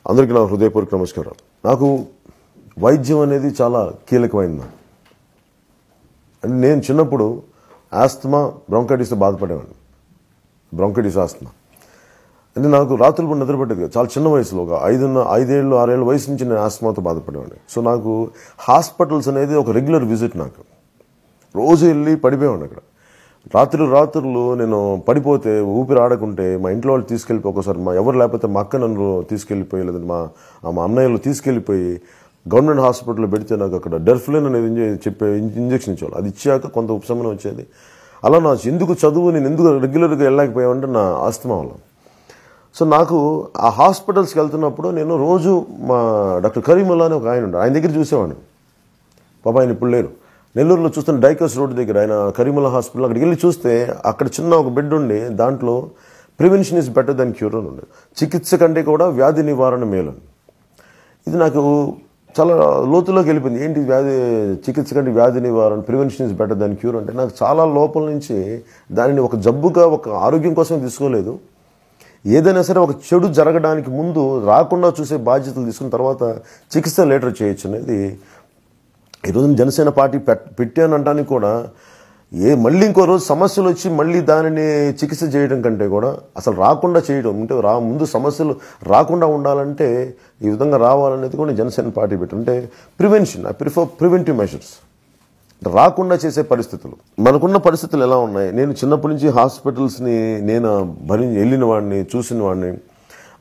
అందరికీ నా హృదయపూర్వక నమస్కారాలు. నాకు వైద్యం అనేది చాలా కీలకమైంది. అంటే నేను చిన్నప్పుడు ఆస్తమా, బ్రాంకైటిస్తో బాధపడేవాడిని. బ్రాంకైటిస్, ఆస్తమా అంటే నాకు రాత్రులు నిద్ర పట్టేది. చాలా చిన్న వయసులో, ఒక 5 6 ఏళ్ళ వయసు నుంచి నేను ఆస్తమాతో బాధపడేవాడిని. సో నాకు హాస్పిటల్స్ అనేది ఒక రెగ్యులర్ విజిట్. నాకు రోజు వెళ్ళి పడిపోయేవాడిని అక్కడ. రాత్రులు నేను పడిపోతే, ఊపిరి ఆడకుంటే మా ఇంట్లో వాళ్ళు తీసుకెళ్ళిపోయి, ఒకసారి ఎవరు లేకపోతే మా అక్క నన్ను తీసుకెళ్ళిపోయి, లేదంటే మా అన్నయ్యలు తీసుకెళ్ళిపోయి గవర్నమెంట్ హాస్పిటల్లో పెడితే నాకు అక్కడ డెర్ఫ్లిన్ అనేది చెప్పే ఇంజక్షన్ ఇచ్చేవాళ్ళు. అది ఇచ్చాక కొంత ఉపశమనం వచ్చేది. అలా నా నేను ఎందుకు రెగ్యులర్గా వెళ్ళలేకపోయామంటే నా ఆస్తమా వల్ల. సో నాకు ఆ హాస్పిటల్స్కి వెళ్తున్నప్పుడు నేను రోజు మా డాక్టర్ కరీముల్లా అని ఒక ఆయన ఉండే, ఆయన దగ్గర చూసేవాడిని. పాప ఆయన ఇప్పుడు లేరు. నెల్లూరులో చూస్తున్న డైకస్ రోడ్ దగ్గర ఆయన కరీముల్లా హాస్పిటల్, అక్కడికి వెళ్ళి చూస్తే అక్కడ చిన్న ఒక బెడ్ ఉండి దాంట్లో prevention is better than cure అని ఉండేది. చికిత్స కంటే కూడా వ్యాధి నివారణ మేలు. ఇది నాకు చాలా లోతులోకి వెళ్ళిపోయింది. ఏంటి చికిత్స కంటే వ్యాధి నివారణ, prevention is better than cure అంటే నాకు చాలా లోపల నుంచి దానిని ఒక జబ్బుగా, ఒక ఆరోగ్యం కోసం తీసుకోలేదు. ఏదైనా సరే ఒక చెడు జరగడానికి ముందు రాకుండా చూసే బాధ్యతలు తీసుకున్న తర్వాత చికిత్స లేటర్ చేయొచ్చు అనేది ఈరోజు జనసేన పార్టీ పెట్టానంటానికి కూడా మళ్ళీ ఇంకో రోజు సమస్యలు వచ్చి మళ్ళీ దానిని చికిత్స చేయడం కంటే కూడా అసలు రాకుండా చేయడం, అంటే ముందు సమస్యలు రాకుండా ఉండాలంటే ఈ విధంగా రావాలనేది కూడా జనసేన పార్టీ అంటే prevention. I prefer preventive measures. రాకుండా చేసే పరిస్థితులు, మనకున్న పరిస్థితులు ఎలా ఉన్నాయి. నేను చిన్నప్పటి నుంచి హాస్పిటల్స్ని నేను వెళ్ళిన వాడిని, చూసిన వాడిని.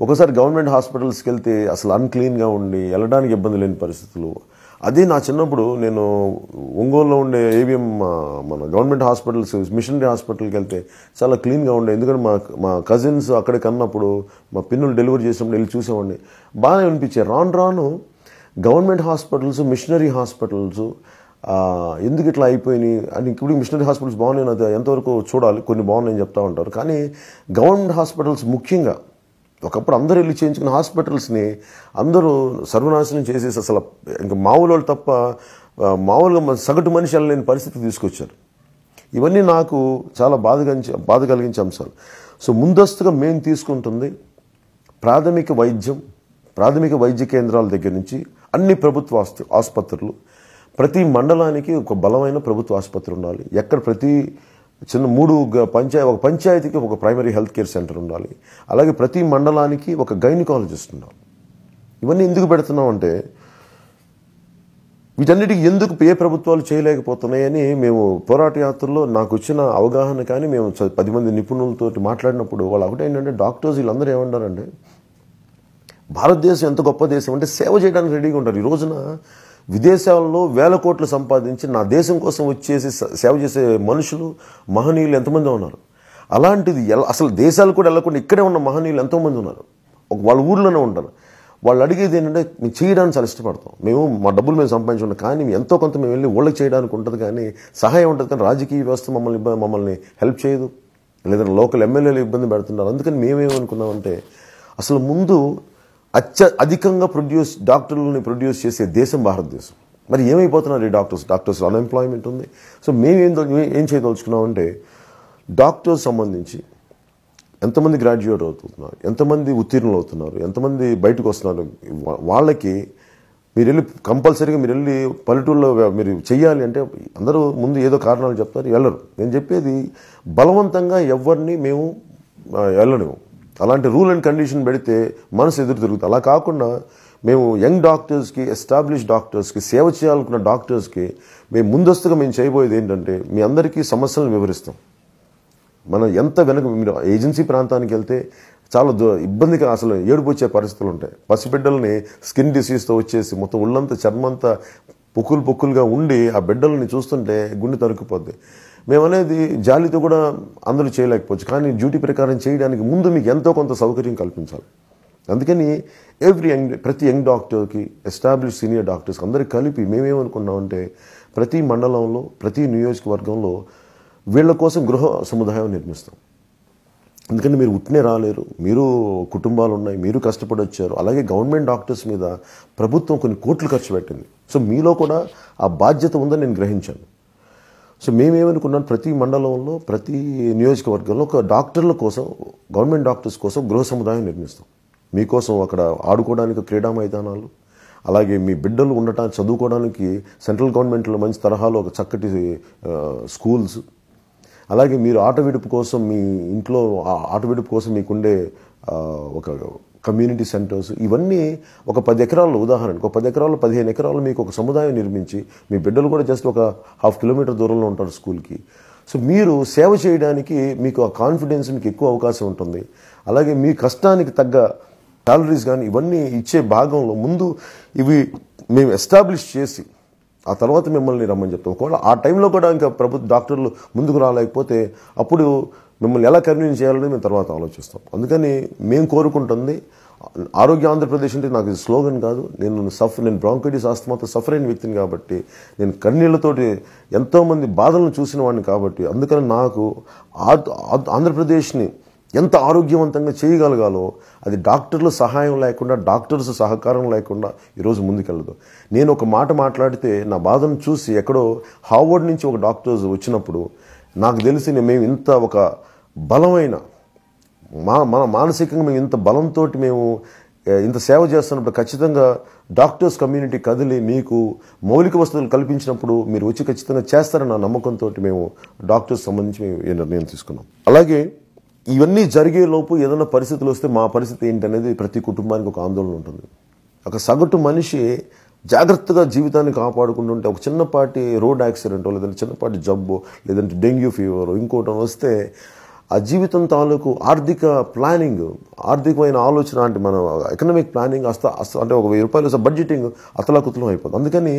ఒకసారి గవర్నమెంట్ హాస్పిటల్స్కి వెళ్తే అసలు అన్క్లీన్గా ఉండి వెళ్ళడానికి ఇబ్బంది లేని పరిస్థితులు. అదే నా చిన్నప్పుడు నేను ఒంగోలులో ఉండే ఏవిఎం మన గవర్నమెంట్ హాస్పిటల్స్, మిషనరీ హాస్పిటల్కి వెళ్తే చాలా క్లీన్గా ఉండే. ఎందుకంటే మా కజిన్స్ అక్కడికి కన్నప్పుడు, మా పిన్నులు డెలివరీ చేసినప్పుడు వెళ్ళి చూసేవాడిని. బాగానే అనిపించాయి. రాను గవర్నమెంట్ హాస్పిటల్స్, మిషనరీ హాస్పిటల్స్ ఎందుకు ఇట్లా అయిపోయినాయి అని. ఇప్పుడు మిషనరీ హాస్పిటల్స్ బాగున్నాయి, అది ఎంతవరకు చూడాలి, కొన్ని బాగున్నాయని చెప్తా ఉంటారు. కానీ గవర్నమెంట్ హాస్పిటల్స్ ముఖ్యంగా ఒకప్పుడు అందరూ వెళ్ళి చేయించుకున్న హాస్పిటల్స్ని అందరూ సర్వనాశనం చేసేసి అసలు ఇంకా మామూలు తప్ప మామూలుగా సగటు మనిషి వెళ్ళలేని పరిస్థితి తీసుకొచ్చారు. ఇవన్నీ నాకు చాలా బాధ కలిగించే అంశాలు. సో ముందస్తుగా మేము తీసుకుంటుంది ప్రాథమిక వైద్య కేంద్రాల దగ్గర నుంచి అన్ని ప్రభుత్వ ఆసుపత్రులు, ప్రతి మండలానికి ఒక బలమైన ప్రభుత్వ ఆసుపత్రి ఉండాలి. ఎక్కడ ప్రతి చిన్న ఒక పంచాయతీకి ఒక ప్రైమరీ హెల్త్ కేర్ సెంటర్ ఉండాలి. అలాగే ప్రతి మండలానికి ఒక గైనకాలజిస్ట్ ఉండాలి. ఇవన్నీ ఎందుకు పెడుతున్నాం అంటే వీటన్నిటికీ ఎందుకు ఏ ప్రభుత్వాలు చేయలేకపోతున్నాయని మేము పోరాట యాత్రలో నాకు వచ్చిన అవగాహన. కానీ మేము 10 మంది నిపుణులతో మాట్లాడినప్పుడు వాళ్ళు ఒకటేంటంటే, డాక్టర్స్ వీళ్ళందరూ ఏమంటారంటే, భారతదేశం ఎంత గొప్ప దేశం అంటే సేవ చేయడానికి రెడీగా ఉంటారు. ఈ రోజున విదేశాల్లో వేల కోట్లు సంపాదించి నా దేశం కోసం వచ్చేసి సేవ చేసే మనుషులు, మహనీయులు ఎంతమంది ఉన్నారు. అలాంటిది అసలు దేశాలు కూడా వెళ్ళకుండా ఇక్కడే ఉన్న మహనీయులు ఎంతోమంది ఉన్నారు. వాళ్ళ ఊర్లోనే ఉంటారు. వాళ్ళు అడిగేది ఏంటంటే, మేము చేయడానికి చాలా ఇష్టపడతాం, మా డబ్బులు మేము సంపాదించుకుంటాం, కానీ ఎంతో కొంత మేము వెళ్ళి ఊళ్ళకి చేయడానికి ఉంటుంది, కానీ సహాయం ఉంటుంది. కానీ రాజకీయ వ్యవస్థ మమ్మల్ని హెల్ప్ చేయదు, లేదంటే లోకల్ ఎమ్మెల్యేలు ఇబ్బంది పెడుతున్నారు. అందుకని మేమేమనుకున్నామంటే, అసలు ముందు అధికంగా డాక్టర్లని ప్రొడ్యూస్ చేసే దేశం భారతదేశం. మరి ఏమైపోతున్నారు ఈ డాక్టర్స్ అన్ఎంప్లాయ్మెంట్ ఉంది. సో ఏం చేయదలుచుకున్నామంటే, డాక్టర్స్ సంబంధించి ఎంతమంది గ్రాడ్యుయేట్ అవుతున్నారు, ఎంతమంది ఉత్తీర్ణులు అవుతున్నారు, ఎంతమంది బయటకు వస్తున్నారు, వాళ్ళకి మీరు వెళ్ళి కంపల్సరీగా మీరు వెళ్ళి పల్లెటూరులో మీరు చెయ్యాలి అంటే అందరూ ముందు ఏదో కారణాలు చెప్తారు, వెళ్ళరు. నేను చెప్పేది బలవంతంగా ఎవరిని మేము వెళ్ళలేము. అలాంటి రూల్ అండ్ కండిషన్ పెడితే మనసు ఎదురు తిరుగుతుంది. అలా కాకుండా మేము యంగ్ డాక్టర్స్కి, ఎస్టాబ్లిష్ డాక్టర్స్కి, సేవ చేయాలనుకున్న డాక్టర్స్కి మేము ముందస్తుగా మేము చేయబోయేది ఏంటంటే, మీ అందరికీ సమస్యలను వివరిస్తాం. మనం ఎంత మీరు ఏజెన్సీ ప్రాంతానికి వెళ్తే చాలా ఇబ్బందిగా, అసలు ఏడుపు వచ్చే పరిస్థితులు ఉంటాయి. పసిబిడ్డల్ని స్కిన్ డిసీజ్తో వచ్చేసి మొత్తం ఒళ్ళంతా చర్మంతా పొక్కులుగా ఉండి ఆ బిడ్డల్ని చూస్తుంటే గుండె తరుక్కుపోద్ది. మేమనేది జాలితో కూడా అందరూ చేయలేకపోవచ్చు, కానీ డ్యూటీ ప్రకారం చేయడానికి ముందు మీకు ఎంతో కొంత సౌకర్యం కల్పించాలి. అందుకని ప్రతి యంగ్ డాక్టర్కి, ఎస్టాబ్లిష్ సీనియర్ డాక్టర్స్కి అందరికీ కలిపి మేమేమనుకున్నామంటే, ప్రతి మండలంలో, ప్రతి నియోజకవర్గంలో వీళ్ళ కోసం గృహ సముదాయం నిర్మిస్తాం. ఎందుకంటే మీరు ఉట్నే రాలేరు, మీరు కుటుంబాలు ఉన్నాయి, మీరు కష్టపడి వచ్చారు. అలాగే గవర్నమెంట్ డాక్టర్స్ మీద ప్రభుత్వం కొన్ని కోట్లు ఖర్చు పెట్టింది. సో మీలో కూడా ఆ బాధ్యత ఉందని నేను గ్రహించాను. సో మేమేమనుకున్నాం, ప్రతి మండలంలో, ప్రతి నియోజకవర్గంలో ఒక డాక్టర్ల కోసం, గవర్నమెంట్ డాక్టర్స్ కోసం గృహ సముదాయం నిర్మిస్తాం. మీకోసం అక్కడ ఆడుకోవడానికి క్రీడా మైదానాలు, అలాగే మీ బిడ్డలు ఉండటానికి చదువుకోవడానికి సెంట్రల్ గవర్నమెంట్లో మంచి తరహాలో ఒక చక్కటి స్కూల్స్, అలాగే మీరు ఆట విడుపు కోసం మీ ఇంట్లో ఆట విడుపు కోసం మీకుండే ఒక కమ్యూనిటీ సెంటర్స్, ఇవన్నీ ఒక 10 ఎకరాల్లో ఉదాహరణకు 10 ఎకరాలు 15 ఎకరాలు మీకు ఒక సముదాయం నిర్మించి మీ బిడ్డలు కూడా జస్ట్ ఒక 1/2 కిలోమీటర్ దూరంలో ఉంటారు స్కూల్కి. సో మీరు సేవ చేయడానికి మీకు ఆ కాన్ఫిడెన్స్, మీకు ఎక్కువ అవకాశం ఉంటుంది. అలాగే మీ కష్టానికి తగ్గ సాలరీస్ కానీ ఇవన్నీ ఇచ్చే భాగంలో ముందు ఇవి మేము ఎస్టాబ్లిష్ చేసి ఆ తర్వాత మిమ్మల్ని రమ్మని చెప్తాం. ఒకవేళ ఆ టైంలో కూడా ఇంకా ప్రభుత్వ డాక్టర్లు ముందుకు రాలేకపోతే అప్పుడు మిమ్మల్ని ఎలా కన్వీన్స్ చేయాలని మేము తర్వాత ఆలోచిస్తాం. అందుకని మేము కోరుకుంటుంది ఆరోగ్య ఆంధ్రప్రదేశ్ అంటే నాకు ఇది స్లోగన్ కాదు. నేను బ్రాంకైటిస్ ఆస్తమాతో సఫర్ అయిన వ్యక్తిని కాబట్టి, నేను కన్నీళ్లతోటి ఎంతోమంది బాధలను చూసిన వాడిని కాబట్టి, అందుకని నాకు ఆంధ్రప్రదేశ్ని ఎంత ఆరోగ్యవంతంగా చేయగలగాలో అది డాక్టర్ల సహాయం లేకుండా, డాక్టర్స్ సహకారం లేకుండా ఈరోజు ముందుకెళ్ళదు. నేను ఒక మాట మాట్లాడితే నా బాధను చూసి ఎక్కడో హార్వర్డ్ నుంచి ఒక డాక్టర్స్ వచ్చినప్పుడు నాకు తెలిసి మేము ఇంత ఒక బలమైన మన మానసికంగా మేము ఇంత బలంతో మేము ఇంత సేవ చేస్తున్నప్పుడు ఖచ్చితంగా డాక్టర్స్ కమ్యూనిటీ కదిలి మీకు మౌలిక వసతులు కల్పించినప్పుడు మీరు వచ్చి ఖచ్చితంగా చేస్తారన్న నమ్మకంతో మేము డాక్టర్స్ సంబంధించి మేము ఈ నిర్ణయం తీసుకున్నాం. అలాగే ఇవన్నీ జరిగేలోపు ఏదైనా పరిస్థితులు వస్తే మా పరిస్థితి ఏంటనేది ప్రతి కుటుంబానికి ఒక ఆందోళన ఉంటుంది. ఒక సగటు మనిషి జాగ్రత్తగా జీవితాన్ని కాపాడుకుంటుంటే ఒక చిన్నపాటి రోడ్ యాక్సిడెంటో, లేదంటే చిన్నపాటి జబ్బు, లేదంటే డెంగ్యూ ఫీవర్ ఇంకోటి వస్తే ఆ జీవితం తాలూకు ఆర్థిక ప్లానింగ్, ఆర్థికమైన ఆలోచన అంటే మన ఎకనామిక్ ప్లానింగ్ అంటే ఒక 1000 రూపాయలు బడ్జెటింగ్ అతలాకుతలం అయిపోతుంది. అందుకని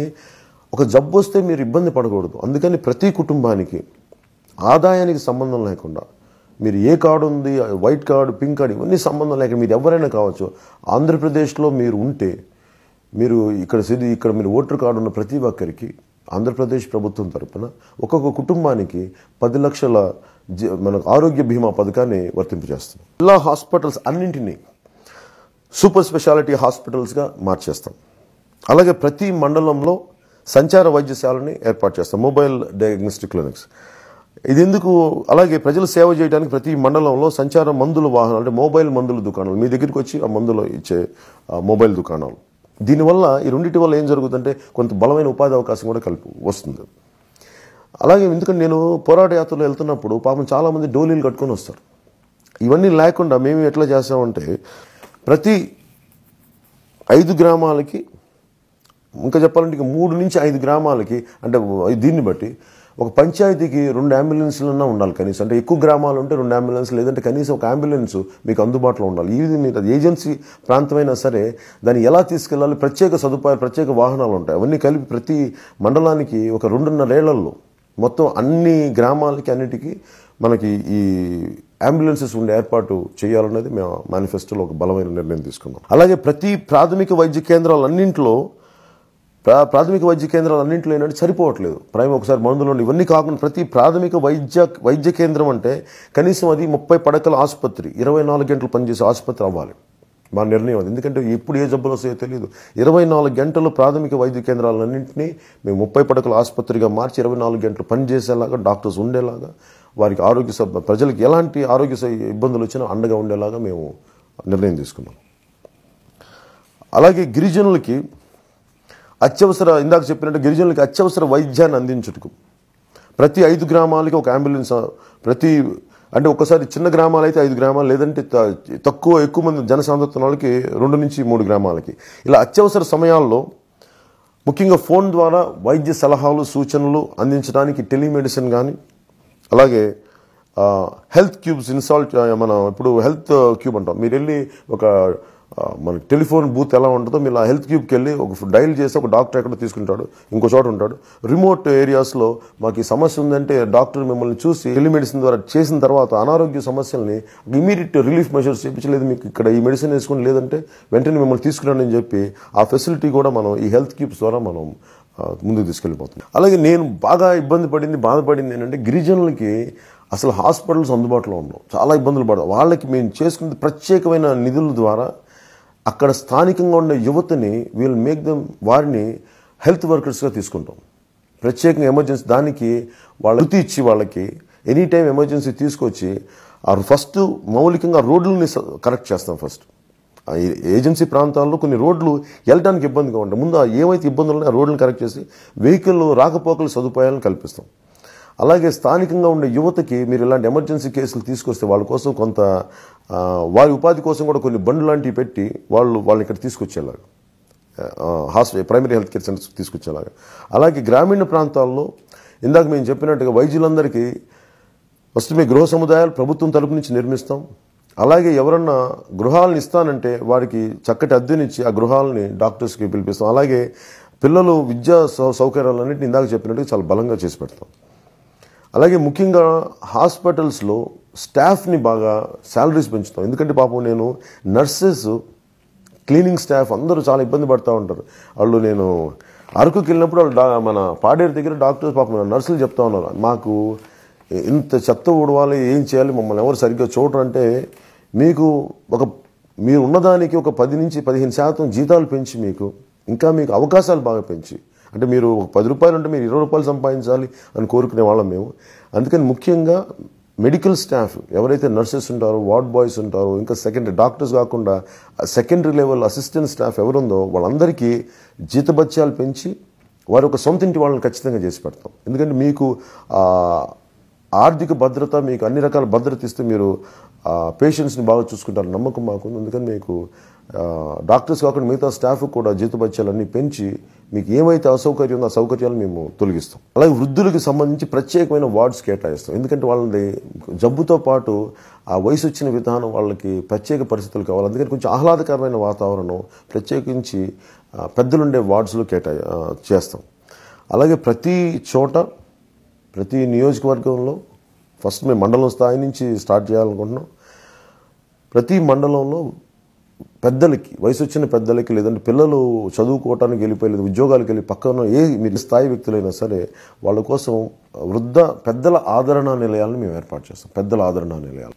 ఒక జబ్బు వస్తే మీరు ఇబ్బంది పడకూడదు. అందుకని ప్రతి కుటుంబానికి ఆదాయానికి సంబంధం లేకుండా, మీరు ఏ కార్డు ఉంది, వైట్ కార్డు, పింక్ కార్డు, ఇవన్నీ సంబంధం లేక మీరు ఎవరైనా కావచ్చు, ఆంధ్రప్రదేశ్లో మీరు ఉంటే మీరు ఇక్కడ మీరు ఓటర్ కార్డు ఉన్న ప్రతి ఒక్కరికి ఆంధ్రప్రదేశ్ ప్రభుత్వం తరఫున ఒక్కొక్క కుటుంబానికి 10 లక్షల మనకు ఆరోగ్య బీమా పథకాన్ని వర్తింపజేస్తాం. జిల్లా హాస్పిటల్స్ అన్నింటినీ సూపర్ స్పెషాలిటీ హాస్పిటల్స్గా మార్చేస్తాం. అలాగే ప్రతి మండలంలో సంచార వైద్యశాలని ఏర్పాటు చేస్తాం, మొబైల్ డయాగ్నోస్టిక్ క్లినిక్స్. ఇది ఎందుకు? అలాగే ప్రజలు సేవ చేయడానికి ప్రతి మండలంలో సంచార మందుల వాహనాలు అంటే మొబైల్ మందుల దుకాణాలు మీ దగ్గరికి వచ్చి ఆ మందులు ఇచ్చే మొబైల్ దుకాణాలు. దీనివల్ల ఈ రెండింటి వల్ల ఏం జరుగుతుందంటే కొంత బలమైన ఉపాధి అవకాశం కూడా వస్తుంది. అలాగే ఎందుకంటే నేను పోరాట యాత్రలో వెళ్తున్నప్పుడు పాపం చాలామంది డోలీలు కట్టుకొని వస్తారు. ఇవన్నీ లేకుండా మేము ఎట్లా చేస్తామంటే ప్రతి 5 గ్రామాలకి, ఇంకా చెప్పాలంటే 3 నుంచి 5 గ్రామాలకి, అంటే దీన్ని బట్టి ఒక పంచాయతీకి 2 అంబులెన్స్లన్నా ఉండాలి కనీసం. అంటే ఎక్కువ గ్రామాలు ఉంటే 2 అంబులెన్స్, లేదంటే కనీసం ఒక అంబులెన్స్ మీకు అందుబాటులో ఉండాలి. ఇది మీరు ఏజెన్సీ ప్రాంతమైనా సరే దాన్ని ఎలా తీసుకెళ్ళాలి, ప్రత్యేక సదుపాయాలు, ప్రత్యేక వాహనాలు ఉంటాయి. అవన్నీ కలిపి ప్రతి మండలానికి ఒక 2.5 ఏళ్లలో మొత్తం అన్ని గ్రామాలకి అన్నిటికీ మనకి ఈ అంబులెన్సెస్ ఉండే ఏర్పాటు చేయాలనేది మేము మేనిఫెస్టోలో ఒక బలమైన నిర్ణయం తీసుకున్నాం. అలాగే ప్రతి ప్రాథమిక వైద్య కేంద్రాలన్నింటిలో ఏంటంటే సరిపోవట్లేదు. ఒకసారి మందులు ఇవన్నీ కాకుండా ప్రతి ప్రాథమిక వైద్య కేంద్రం అంటే కనీసం అది 30 పడకల ఆసుపత్రి, 24 గంటలు పనిచేసే ఆసుపత్రి అవ్వాలి. మా నిర్ణయం అది. ఎందుకంటే ఎప్పుడు ఏ జబ్బులు వస్తాయో తెలియదు. 24 గంటలు ప్రాథమిక వైద్య కేంద్రాలన్నింటినీ మేము 30 పడకల ఆసుపత్రిగా మార్చి 24 గంటలు పనిచేసేలాగా, డాక్టర్స్ ఉండేలాగా, వారికి ప్రజలకు ఎలాంటి ఆరోగ్య ఇబ్బందులు వచ్చినా అండగా ఉండేలాగా మేము నిర్ణయం తీసుకున్నాం. అలాగే గిరిజనులకి ఇందాక చెప్పినట్టు గిరిజనులకి అత్యవసర వైద్యాన్ని అందించుటకు ప్రతి 5 గ్రామాలకి ఒక అంబులెన్స్, అంటే ఒక్కసారి చిన్న గ్రామాలు అయితే 5 గ్రామాలు, లేదంటే ఎక్కువ మంది జనసాంద్రత వాళ్ళకి 2 నుంచి 3 గ్రామాలకి ఇలా అత్యవసర సమయాల్లో ముఖ్యంగా ఫోన్ ద్వారా వైద్య సలహాలు, సూచనలు అందించడానికి టెలిమెడిసిన్ కానీ, అలాగే హెల్త్ క్యూబ్స్ మనం ఇప్పుడు హెల్త్ క్యూబ్ అంటాం. మీరు వెళ్ళి మన టెలిఫోన్ బూత్ ఎలా ఉంటుందో మీరు ఆ హెల్త్ క్యూబ్కి వెళ్ళి ఒక డైల్ చేసి ఒక డాక్టర్ ఎక్కడ తీసుకుంటాడు, ఇంకో చోట ఉంటాడు. రిమోట్ ఏరియాస్లో మాకు ఈ సమస్య ఉందంటే డాక్టర్ మిమ్మల్ని చూసి టెలిమెడిసిన్ ద్వారా చేసిన తర్వాత అనారోగ్య సమస్యల్ని ఇమీడియట్ రిలీఫ్ మెషర్స్ చేయించలేదు, మీకు ఇక్కడ ఈ మెడిసిన్ వేసుకుని, లేదంటే వెంటనే మిమ్మల్ని తీసుకురండి అని చెప్పి ఆ ఫెసిలిటీ కూడా మనం ఈ హెల్త్ క్యూబ్స్ ద్వారా మనం ముందుకు తీసుకెళ్ళిపోతున్నాం. అలాగే నేను బాగా బాధపడింది ఏంటంటే గిరిజనులకి అసలు హాస్పిటల్స్ అందుబాటులో ఉండవు, చాలా ఇబ్బందులు పడవు. వాళ్ళకి మేము చేసుకున్న ప్రత్యేకమైన నిధుల ద్వారా అక్కడ స్థానికంగా ఉండే యువతని వారిని హెల్త్ వర్కర్స్గా తీసుకుంటాం. ప్రత్యేకంగా ఎమర్జెన్సీ దానికి వృత్తి ఇచ్చి వాళ్ళకి ఎనీ టైం ఎమర్జెన్సీ తీసుకొచ్చి ఫస్ట్ మౌలికంగా రోడ్లని కరెక్ట్ చేస్తాం. ఫస్ట్ ఏజెన్సీ ప్రాంతాల్లో కొన్ని రోడ్లు వెళ్ళడానికి ఇబ్బందిగా ఉంటాయి. ముందు ఏమైతే ఇబ్బందులు ఉన్నాయో ఆ రోడ్లను కరెక్ట్ చేసి వెహికల్ రాకపోకల సదుపాయాలను కల్పిస్తాం. అలాగే స్థానికంగా ఉండే యువతకి మీరు ఇలాంటి ఎమర్జెన్సీ కేసులు తీసుకొస్తే వాళ్ళ కోసం కొంత వారి ఉపాధి కోసం కూడా కొన్ని బండ్లు లాంటివి పెట్టి వాళ్ళని ఇక్కడ తీసుకొచ్చేలాగా, ప్రైమరీ హెల్త్ కేర్ సెంటర్స్ తీసుకొచ్చేలాగా. అలాగే గ్రామీణ ప్రాంతాల్లో ఇందాక మేము చెప్పినట్టుగా వైద్యులందరికీ ఫస్ట్ మీ గృహ సముదాయాలు ప్రభుత్వం తరపు నుంచి నిర్మిస్తాం. అలాగే ఎవరన్నా గృహాలను ఇస్తానంటే వారికి చక్కటి అద్దెనిచ్చి ఆ గృహాలని డాక్టర్స్కి పిలిపిస్తాం. అలాగే పిల్లలు విద్యా సౌకర్యాలన్నింటినీ ఇందాక చెప్పినట్టుగా చాలా బలంగా చేసి పెడతాం. అలాగే ముఖ్యంగా హాస్పిటల్స్లో స్టాఫ్ని బాగా శాలరీస్ పెంచుతాం. ఎందుకంటే పాపం నేను నర్సెస్, క్లీనింగ్ స్టాఫ్ అందరూ చాలా ఇబ్బంది పడుతూ ఉంటారు. వాళ్ళు నేను అరకుకి వెళ్ళినప్పుడు వాళ్ళు మన పాడేరు దగ్గర డాక్టర్స్ పాపం నర్సులు చెప్తా ఉన్నారు, మాకు ఇంత చెత్త ఊడవాలి, ఏం చేయాలి, మమ్మల్ని ఎవరు సరిగ్గా చూడరు అంటే మీరు ఉన్నదానికి ఒక 10 నుంచి 15% జీతాలు పెంచి ఇంకా మీకు అవకాశాలు బాగా పెంచి, అంటే మీరు ₹10 ఉంటే మీరు ₹20 సంపాదించాలి అని కోరుకునే వాళ్ళం మేము. అందుకని ముఖ్యంగా మెడికల్ స్టాఫ్ ఎవరైతే నర్సెస్ ఉంటారో, వార్డ్ బాయ్స్ ఉంటారో, ఇంకా డాక్టర్స్ కాకుండా సెకండరీ లెవెల్ అసిస్టెంట్ స్టాఫ్ ఎవరుందో వాళ్ళందరికీ జీతభత్యాలు పెంచి వారి ఒక సొంత ఇంటి వాళ్ళని ఖచ్చితంగా చేసి పెడతాం. ఎందుకంటే మీకు ఆర్థిక భద్రత, మీకు అన్ని రకాల భద్రత ఇస్తే మీరు పేషెంట్స్ని బాగా చూసుకుంటారు నమ్మకం మాకుంది. అందుకని మీకు డాక్టర్స్ కాకుండా మిగతా స్టాఫ్ కూడా జీతభత్యాలన్నీ పెంచి మీకు ఏమైతే అసౌకర్యం ఉందో ఆ సౌకర్యాలు మేము తొలగిస్తాం. అలాగే వృద్ధులకు సంబంధించి ప్రత్యేకమైన వార్డ్స్ కేటాయిస్తాం. ఎందుకంటే వాళ్ళని జబ్బుతో పాటు ఆ వయసు వచ్చిన విధానం వాళ్ళకి ప్రత్యేక పరిస్థితులు కావాలి. అందుకని కొంచెం ఆహ్లాదకరమైన వాతావరణం ప్రత్యేకించి పెద్దలుండే వార్డ్స్లో చేస్తాం. అలాగే ప్రతి చోట, ప్రతి నియోజకవర్గంలో ఫస్ట్ మేము మండలం స్థాయి నుంచి స్టార్ట్ చేయాలనుకుంటున్నాం. ప్రతి మండలంలో పెద్దలకి, వయసు వచ్చిన పెద్దలకి, లేదంటే పిల్లలు చదువుకోవటానికి వెళ్ళిపోయి లేదా ఉద్యోగాలకు వెళ్ళి పక్కన మీరు స్థాయి వ్యక్తులైనా సరే వాళ్ళ కోసం పెద్దల ఆదరణ నిలయాలను మేము ఏర్పాటు చేస్తాం. పెద్దల ఆదరణ నిలయాలు.